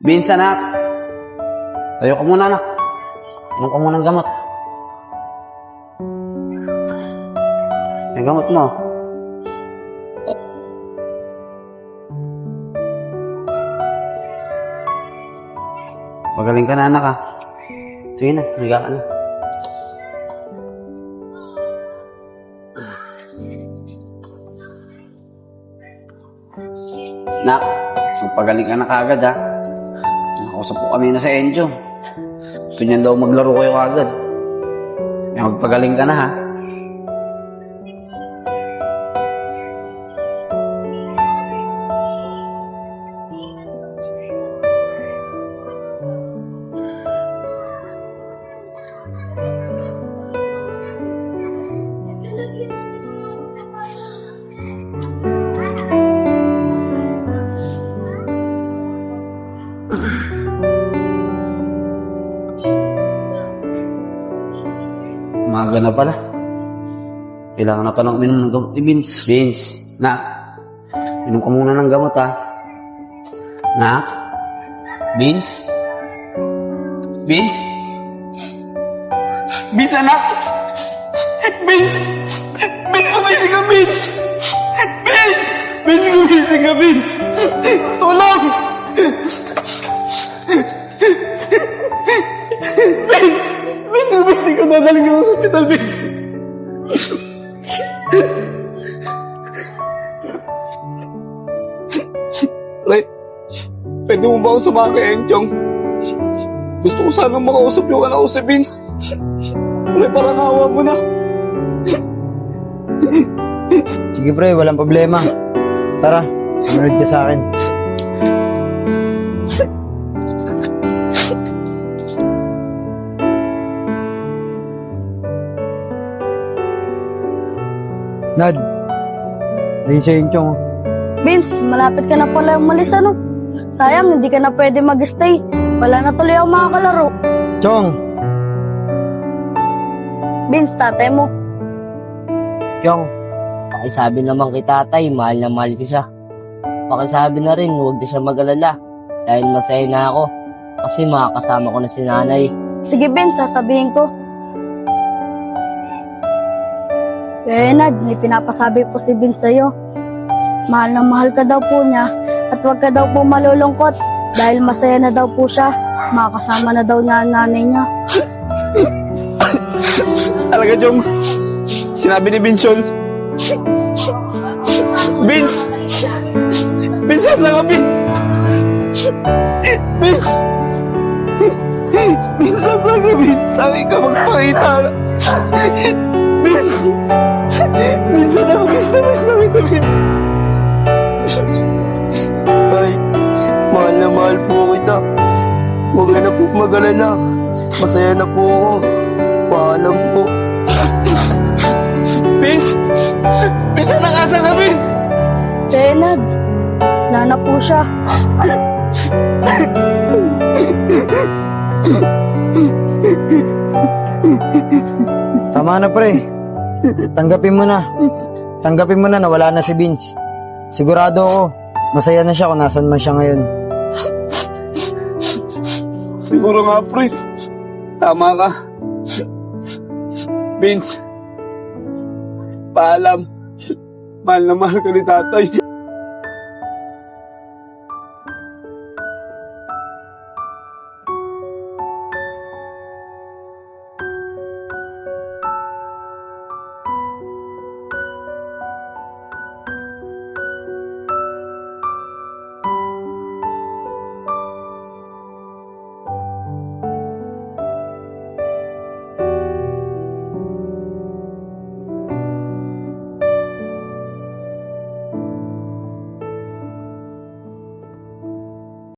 Vince, anak. Tayo ka muna, anak. Inom ka muna ng gamot. Yung gamot mo. Magaling ka na, anak, ha. Sige na, higa ka na. Nak, magpagaling ka na kagad, ha. Nakausap po kami na sa Enjo. Gusto niyan daw maglaro kayo kagad. Kaya magpagaling ka na, ha. Umaga na pala. Kailangan na palang uminom ng gamot ni Vince. Vince, nak. Inom ka muna ng gamot, ha. Nak? Vince? Vince? Vince, anak! Vince! Vince, gumising ka, Vince! Vince! Vince, gumising ka, Vince! Tulong! Vince! Vince, gumising ka, dadaling ka sa hospital, Vince! Ray, pwede mo ba ako sumama kay Enchong? Gusto ko sanang makausap yung anak ko si Vince. Ray, parang awa mo na. Sige pre, walang problema. Tara, sumunod ka sa akin. Nad, ayun siya yung Chong. Vince, malapit ka na pala umalis, ano? Sayang, hindi ka na pwede mag-stay. Wala na tuloy ang mga kalaro. Chong! Vince, tatay mo. Chong, pakisabi naman kay tatay, mahal na mahal ko siya. Pakisabi na rin, huwag na siya mag-alala. Dahil masaya na ako. Kasi makakasama ko na si nanay. Sige, Vince, sasabihin ko. Kaya Nad, may pinapasabi po si Vince sa'yo. Mahal na mahal ka daw po niya at huwag ka daw po malulungkot dahil masaya na daw po siya. Makakasama na daw niya ang nanay niya. Talaga, Jom. Sinabi ni Vince yun. Vince! Vince, saan ka, Vince? Vince! Vince, saan ka, Vince? Saan ka magpakita? Vince! Vince, miss na kita, Vince. Ay, mahal na mahal po kita. Huwag ka na po mag-alala. Masaya na po ako. Paalam po. Vince! Vince, nakasaan ka, Vince? Kaya Nad, wala na po siya. Tama na pre. Tanggapin mo na. Tanggapin mo na wala na si Vince. Sigurado ako, masaya na siya kung nasan man siya ngayon. Siguro nga, pre. Tama ka. Vince, paalam. Mahal na mahal ka ni tatay.